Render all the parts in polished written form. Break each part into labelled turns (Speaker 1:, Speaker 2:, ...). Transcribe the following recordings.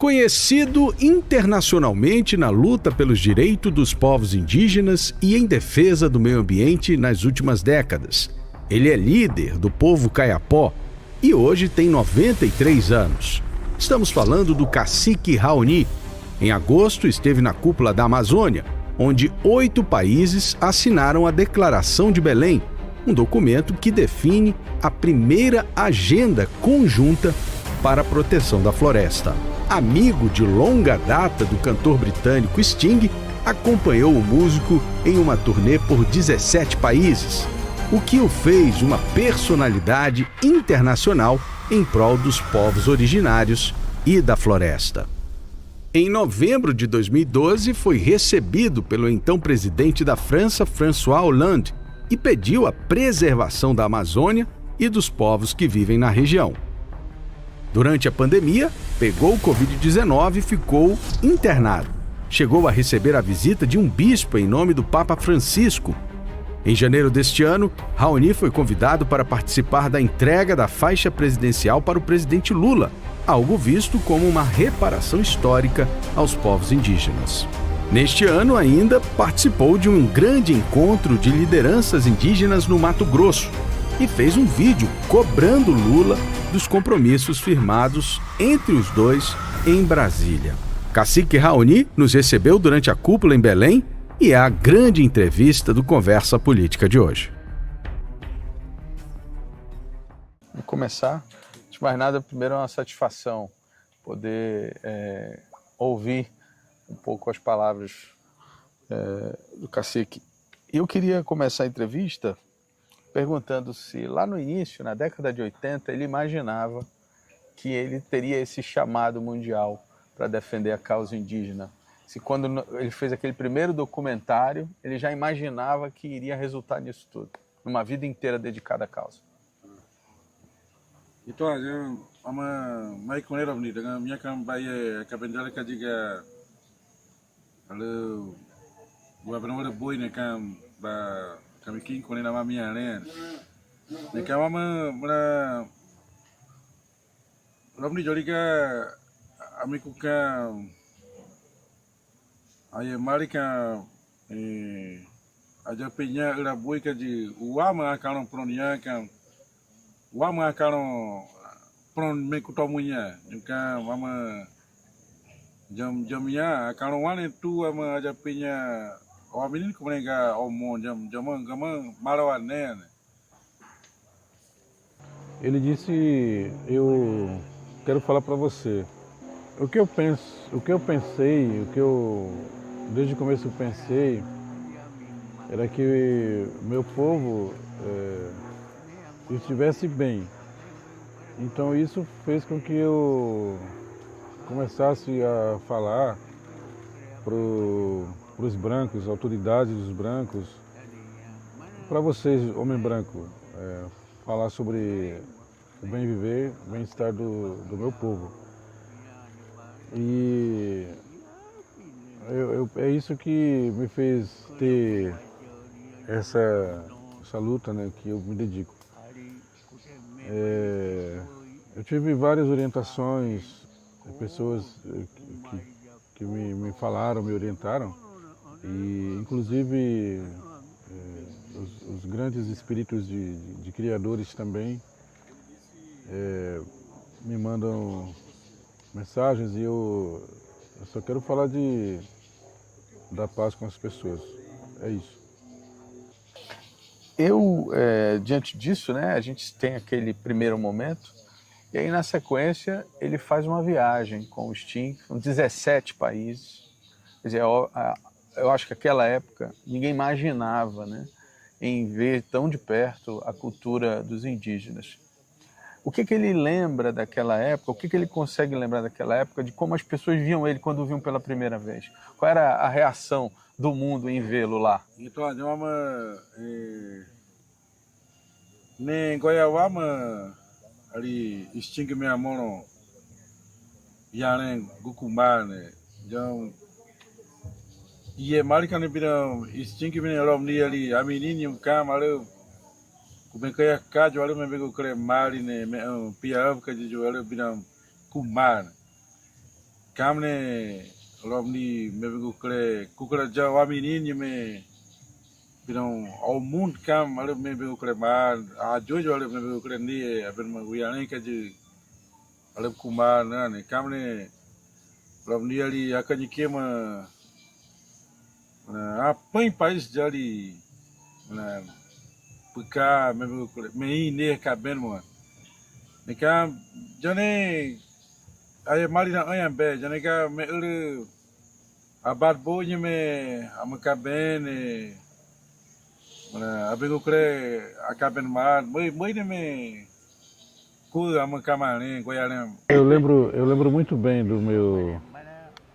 Speaker 1: Conhecido internacionalmente na luta pelos direitos dos povos indígenas e em defesa do meio ambiente nas últimas décadas. Ele é líder do povo Kayapó e hoje tem 93 anos. Estamos falando do cacique Raoni. Em agosto esteve na cúpula da Amazônia, onde 8 países assinaram a Declaração de Belém, um documento que define a primeira agenda conjunta para a proteção da floresta. Amigo de longa data do cantor britânico Sting, acompanhou o músico em uma turnê por 17 países, o que o fez uma personalidade internacional em prol dos povos originários e da floresta. Em novembro de 2012, foi recebido pelo então presidente da França, François Hollande, e pediu a preservação da Amazônia e dos povos que vivem na região. Durante a pandemia, pegou o Covid-19 e ficou internado. Chegou a receber a visita de um bispo em nome do Papa Francisco. Em janeiro deste ano, Raoni foi convidado para participar da entrega da faixa presidencial para o presidente Lula, algo visto como uma reparação histórica aos povos indígenas. Neste ano ainda participou de um grande encontro de lideranças indígenas no Mato Grosso e fez um vídeo cobrando Lula dos compromissos firmados entre os dois em Brasília. Cacique Raoni nos recebeu durante a cúpula em Belém e é a grande entrevista do Conversa Política de hoje.
Speaker 2: Vamos começar. Antes de mais nada, primeiro é uma satisfação poder ouvir um pouco as palavras do cacique. Eu queria começar a entrevista perguntando se lá no início, na década de 80, ele imaginava que ele teria esse chamado mundial para defender a causa indígena. Se quando ele fez aquele primeiro documentário, ele já imaginava que iria resultar nisso tudo, numa vida inteira dedicada à causa.
Speaker 3: Itu aja ama mai koneram ni dengan minyak kan baye kabendala ka diga kalau gua benar boy ne kan ba kami king kone nama minyak ne kan ama mana ram ni joli ka amiku ka aye mari ka aja pinya ira boy ka ji uama kan pronia kan Wama kano pron me kutomunya juga mama jam-jamnya kano wane tu ama aja pinya waminin kumenega omo jam gama malawan né.
Speaker 4: Ele disse: eu quero falar para você o que eu penso, o que eu pensei, o que eu desde o começo pensei era que meu povo estivesse bem. Então isso fez com que eu começasse a falar para os brancos, autoridades dos brancos, para vocês, homem branco, falar sobre o bem viver, o bem-estar do meu povo. E é isso que me fez ter essa luta, né, que eu me dedico. Eu tive várias orientações, pessoas que me falaram, me orientaram, e inclusive os grandes espíritos de criadores também me mandam mensagens e eu só quero falar da paz com as pessoas, é isso.
Speaker 2: Diante disso, né, a gente tem aquele primeiro momento, e aí na sequência ele faz uma viagem com o Sting, com 17 países. Quer dizer, eu acho que naquela época ninguém imaginava, né, em ver tão de perto a cultura dos indígenas. O que ele lembra daquela época, o que ele consegue lembrar daquela época, de como as pessoas viam ele quando o viam pela primeira vez? Qual era a reação do mundo em vê-lo lá?
Speaker 3: Itu aja ama ne goiawama ali Sting me amono yane gukumbane jam iye marika ne biram Sting me rom ni ali aminini kamalo kubenkaya kajo ali me bego kre mari ne me pia ka jo ali biram kumana Camne Romni maybe kukra jawa menino me pirão ao mundo cam ali maybe kukra mar a jojo ali maybe kukra ni aben maguiane que de ali kumar né camne Romni ali akanyi kema a põe país de ali na puka maybe kukra mei ne caben mo ne cam jane aí mali na ayam be jane ka me abad bonya me amakaben mana abengo kre akaben mar moi me ku amakamane goiarem.
Speaker 4: Eu lembro muito bem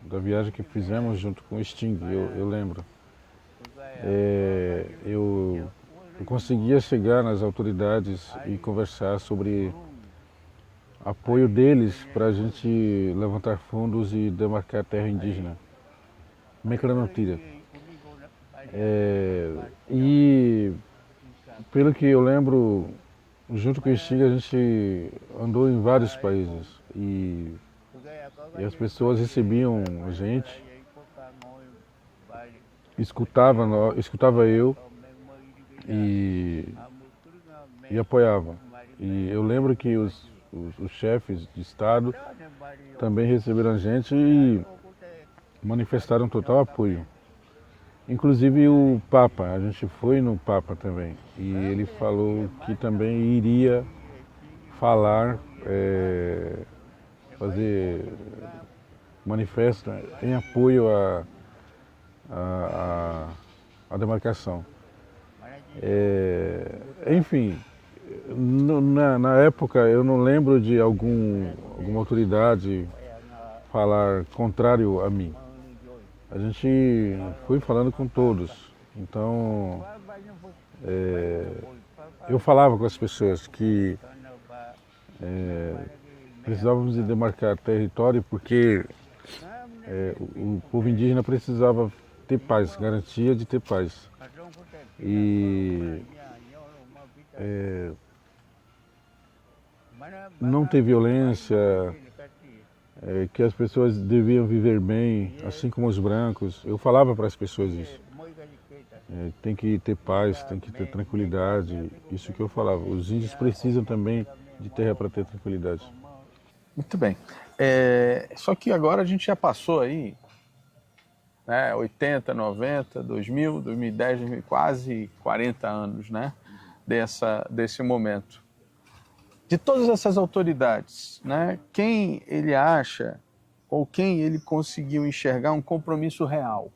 Speaker 4: da viagem que fizemos junto com o Sting. Eu lembro. Eu conseguia chegar nas autoridades e conversar sobre apoio deles para a gente levantar fundos e demarcar terra indígena. Mecranotira. E pelo que eu lembro, junto com o Sting a gente andou em vários países e as pessoas recebiam a gente, escutava eu e apoiava. E eu lembro que os chefes de Estado também receberam a gente e manifestaram total apoio. Inclusive o Papa, a gente foi no Papa também e ele falou que também iria falar, fazer manifesto em apoio à demarcação. Enfim, na época eu não lembro de alguma autoridade falar contrário a mim. A gente foi falando com todos, então eu falava com as pessoas que precisávamos de demarcar território porque o povo indígena precisava ter paz, garantia de ter paz. E não ter violência, que as pessoas deviam viver bem, assim como os brancos. Eu falava para as pessoas isso. Tem que ter paz, tem que ter tranquilidade, isso que eu falava. Os índios precisam também de terra para ter tranquilidade.
Speaker 2: Muito bem. Só que agora a gente já passou aí, né, 80, 90, 2000, 2010, 2000, quase 40 anos, né, desse momento. De todas essas autoridades, né, quem ele acha ou quem ele conseguiu enxergar um compromisso real,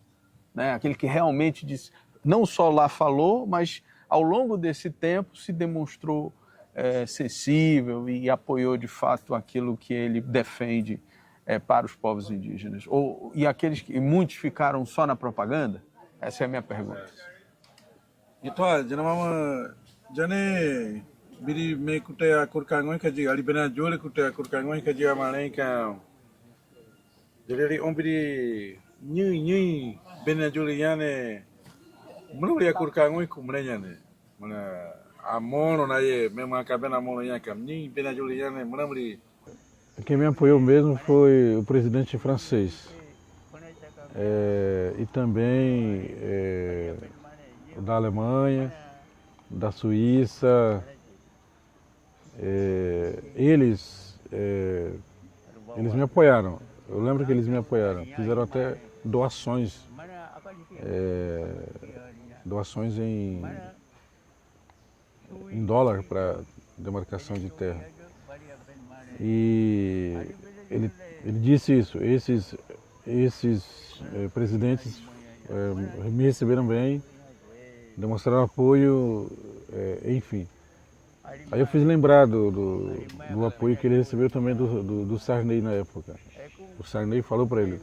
Speaker 2: né, aquele que realmente disse, não só lá falou, mas ao longo desse tempo se demonstrou acessível e apoiou de fato aquilo que ele defende para os povos indígenas? E aqueles que muitos ficaram só na propaganda? Essa é a minha pergunta.
Speaker 3: Então, jane biri me kutea kurkangoi kaji ali bena jole kutea kurkangoi kaji amalai ka jadi ombiri nyi bena jole yane mulu ya kurkangoi kumrenya ne mana amono na ye mesmo acabando amono ya kam nyi bena jole yane mulu.
Speaker 4: Quem me apoiou mesmo foi o presidente francês e também da Alemanha, da Suíça. Eles me apoiaram. Eu lembro que eles me apoiaram. Fizeram até doações em dólar para demarcação de terra. E ele disse isso. Esses presidentes me receberam bem, demonstraram apoio, enfim. Aí eu fiz lembrar do apoio que ele recebeu também do Sarney na época. O Sarney falou para ele,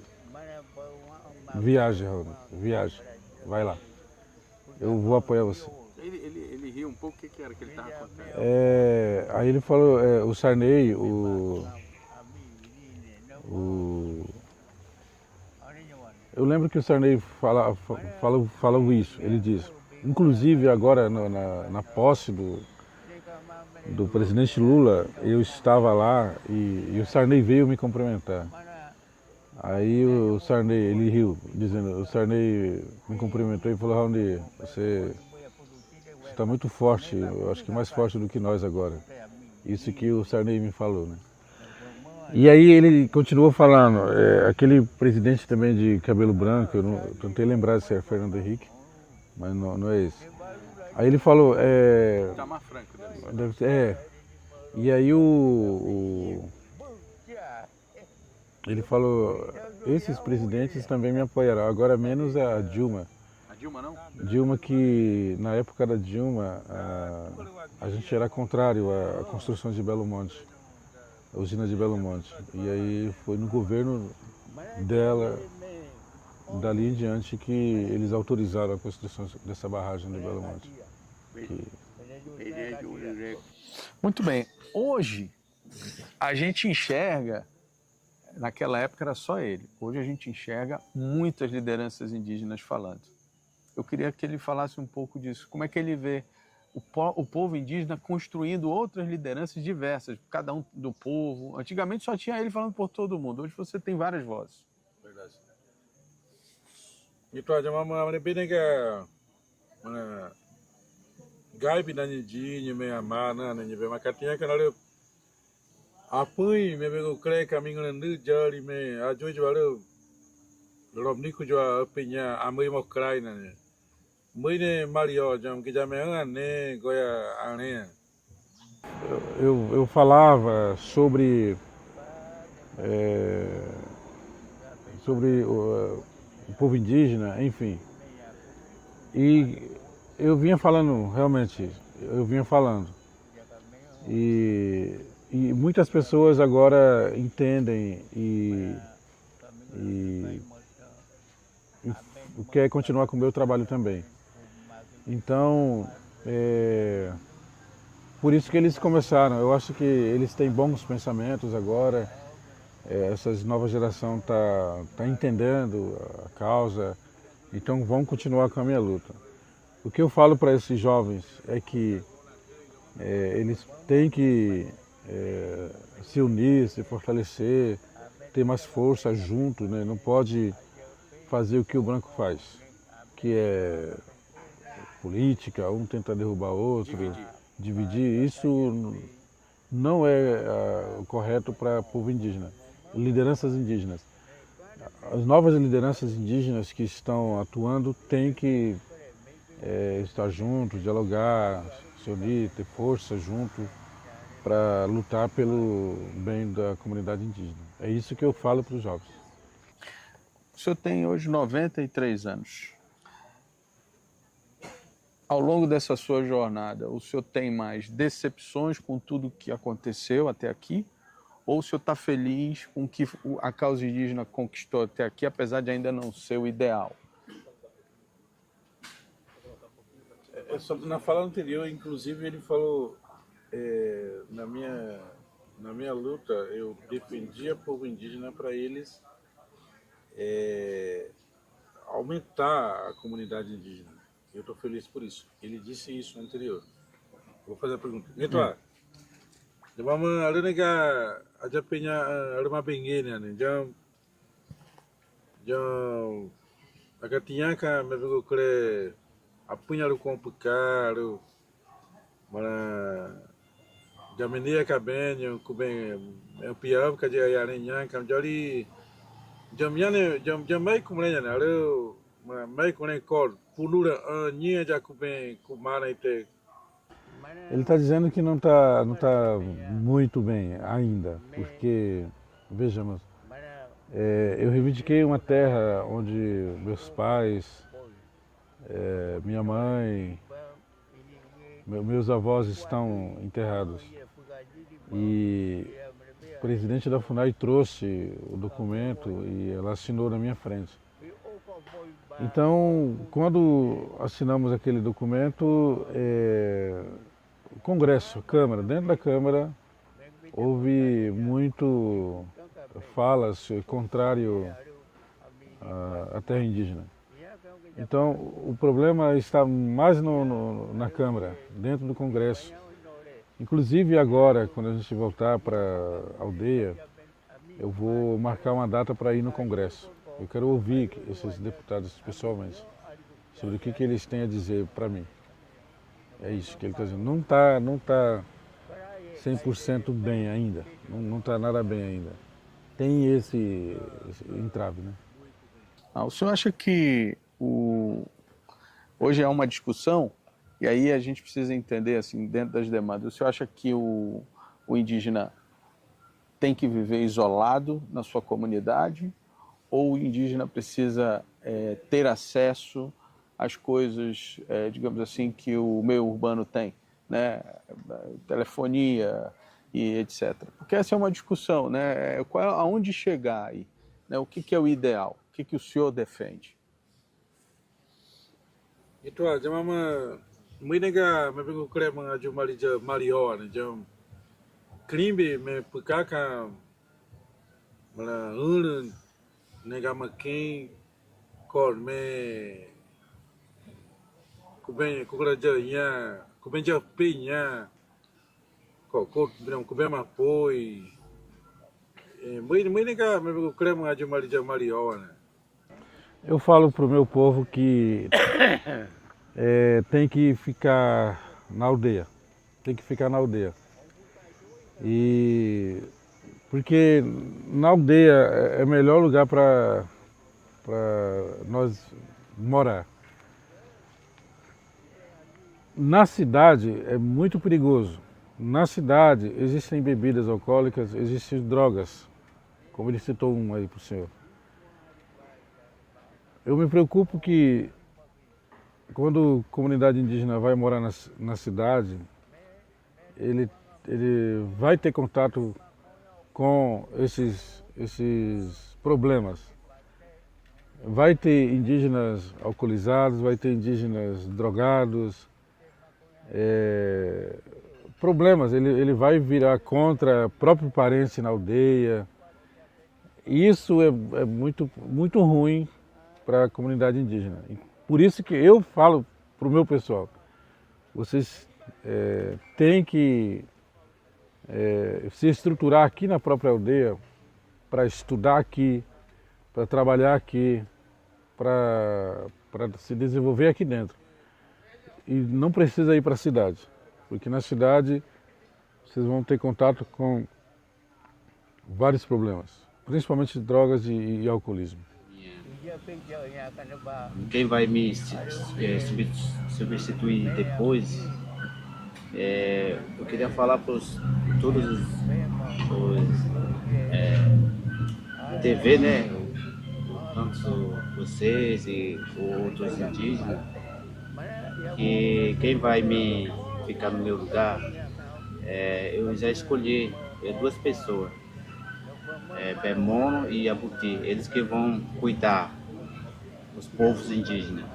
Speaker 4: viaja, vai lá, eu vou apoiar você.
Speaker 2: Ele riu um pouco, o que era que ele estava contando?
Speaker 4: Aí ele falou, o Sarney, eu lembro que o Sarney falou isso, ele disse, inclusive agora na posse do presidente Lula, eu estava lá e o Sarney veio me cumprimentar. Aí o Sarney, ele riu, dizendo, o Sarney me cumprimentou e falou, Raoni, você está muito forte, eu acho que mais forte do que nós agora. Isso que o Sarney me falou, né? E aí ele continuou falando, aquele presidente também de cabelo branco, eu não tentei lembrar se era Fernando Henrique, mas não é esse. Aí ele falou,
Speaker 2: Itamar Franco,
Speaker 4: deve ser, e aí ele falou, esses presidentes também me apoiarão, agora menos a Dilma.
Speaker 2: A Dilma não?
Speaker 4: Dilma que, na época da Dilma, a gente era contrário à construção de Belo Monte, a usina de Belo Monte. E aí foi no governo dela, dali em diante, que eles autorizaram a construção dessa barragem de Belo Monte.
Speaker 2: Muito bem. Hoje, a gente enxerga, naquela época era só ele, hoje a gente enxerga muitas lideranças indígenas falando. Eu queria que ele falasse um pouco disso. Como é que ele vê o povo indígena construindo outras lideranças diversas, cada um do povo. Antigamente só tinha ele falando por todo mundo, hoje você tem várias vozes.
Speaker 3: Verdade. Itu aja mama bene que mana gaibi na nidi me amana na nebe makatinha que nale apui me bego kre caminho nandu jari me ajoji vale robniku jo apenya amui mo krai na ne muine mario jam que já me né goia ane.
Speaker 4: Eu falava sobre o povo indígena, enfim. E eu vinha falando, realmente, E muitas pessoas agora entendem e querem continuar com o meu trabalho também. Então, por isso que eles começaram. Eu acho que eles têm bons pensamentos agora. Essa nova geração tá entendendo a causa, então vão continuar com a minha luta. O que eu falo para esses jovens é que eles têm que se unir, se fortalecer, ter mais força junto, né? Não pode fazer o que o branco faz, que é política, um tenta derrubar o outro, dividir. Isso não é o correto para o povo indígena. Lideranças indígenas. As novas lideranças indígenas que estão atuando têm que estar juntos, dialogar, se unir, ter força junto para lutar pelo bem da comunidade indígena. É isso que eu falo para os jovens.
Speaker 2: O senhor tem hoje 93 anos. Ao longo dessa sua jornada, o senhor tem mais decepções com tudo que aconteceu até aqui? Ou o senhor está feliz com o que a causa indígena conquistou até aqui, apesar de ainda não ser o ideal?
Speaker 3: Na fala anterior, inclusive, ele falou, na minha luta, eu defendia o povo indígena para eles aumentar a comunidade indígena. Eu estou feliz por isso. Ele disse isso no anterior. Vou fazer a pergunta. Então, vamos ali nega aja penha arma bengene né. Já agatinya ka me vego kre apunha ru complicado. Mana jamenia ka benho ku ben é pior que já ia nem kam jali jamyane jamai kumrenya né. Ru mai kone cor punura nia já ku ben ku mara ite.
Speaker 4: Ele está dizendo que não tá muito bem ainda, porque, vejamos, eu reivindiquei uma terra onde meus pais, minha mãe, meus avós estão enterrados. E o presidente da FUNAI trouxe o documento e ela assinou na minha frente. Então, quando assinamos aquele documento, o Congresso, a Câmara, dentro da Câmara, houve muito falas contrário à terra indígena. Então, o problema está mais na Câmara, dentro do Congresso. Inclusive agora, quando a gente voltar para a aldeia, eu vou marcar uma data para ir no Congresso. Eu quero ouvir esses deputados pessoalmente, sobre o que eles têm a dizer para mim. É isso que ele está dizendo. Não tá 100% bem ainda, não está nada bem ainda. Tem esse entrave, né?
Speaker 2: O senhor acha que hoje é uma discussão, e aí a gente precisa entender, assim, dentro das demandas, o senhor acha que o indígena tem que viver isolado na sua comunidade, ou o indígena precisa ter acesso às coisas, digamos assim, que o meio urbano tem, né? Telefonia e etc. Porque essa é uma discussão, né? Aonde chegar aí? Né? O que é o ideal? O que o senhor defende?
Speaker 3: Itu aja mama menega me vengo crema de Marior, de crime me pukaka mala nega maquin cor me kubenja pinha ko bram kubema poi menega me vengo crema de Marior, né?
Speaker 4: Eu falo para o meu povo que tem que ficar na aldeia, porque na aldeia é o melhor lugar para nós morar. Na cidade é muito perigoso. Na cidade existem bebidas alcoólicas, existem drogas, como ele citou um aí para o senhor. Eu me preocupo que quando a comunidade indígena vai morar na cidade, ele vai ter contato com esses problemas. Vai ter indígenas alcoolizados, vai ter indígenas drogados, problemas. Ele vai virar contra o próprio parente na aldeia. E isso é muito, muito ruim para a comunidade indígena. Por isso que eu falo para o meu pessoal, vocês têm que se estruturar aqui na própria aldeia para estudar aqui, para trabalhar aqui, para se desenvolver aqui dentro. E não precisa ir para a cidade, porque na cidade vocês vão ter contato com vários problemas, principalmente drogas e alcoolismo.
Speaker 5: Quem vai me substituir depois, eu queria falar para todos os TV, né? Tanto vocês e outros indígenas, que quem vai me ficar no meu lugar, eu já escolhi duas pessoas. Bemono e Abuti, eles que vão cuidar dos povos indígenas.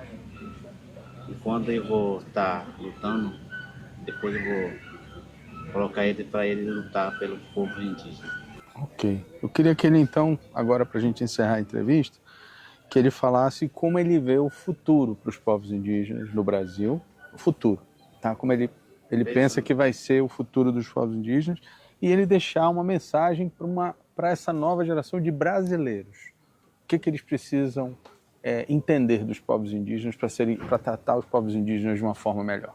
Speaker 5: E quando eu vou estar lutando, depois eu vou colocar ele para ele lutar pelo povo indígena.
Speaker 2: Ok. Eu queria que ele então, agora para a gente encerrar a entrevista, que ele falasse como ele vê o futuro para os povos indígenas no Brasil, o futuro, tá? Como ele pensa que vai ser o futuro dos povos indígenas, e ele deixar uma mensagem para essa nova geração de brasileiros. O que eles precisam entender dos povos indígenas para tratar os povos indígenas de uma forma melhor?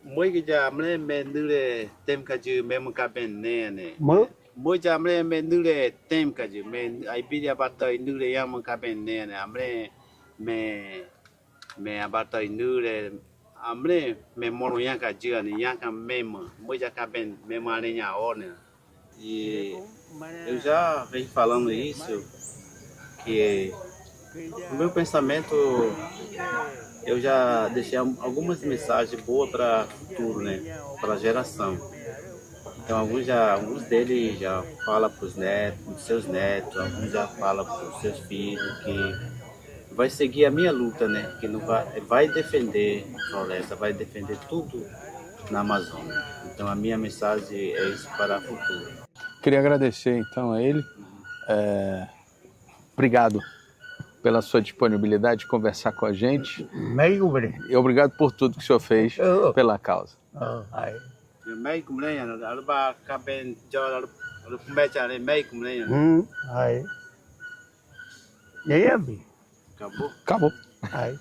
Speaker 5: Mỗi giờ mới nửa tem cái gì mới cái bên này mỗi giờ mới tem cái gì ai bây giờ bắt đầu nửa yang cái bên này mới bắt đầu nửa mới mua yang cái gì này yang cái mỗi giờ cái bên mà này nhà ổn nè. E eu já venho falando isso, que no meu pensamento eu já deixei algumas mensagens boas para o futuro, né? Para a geração. Então alguns deles já falam para os netos, seus netos, alguns já falam para os seus filhos que vai seguir a minha luta, né? Que não vai defender a floresta, vai defender tudo na Amazônia. Então a minha mensagem é isso para o futuro.
Speaker 2: Queria agradecer então a ele. Obrigado pela sua disponibilidade de conversar com a gente. E obrigado por tudo que o senhor fez pela causa.
Speaker 5: Olha o mete ali meio como nem.
Speaker 6: Aí. E aí, Abi?
Speaker 5: Acabou.
Speaker 2: Acabou.
Speaker 6: Aí.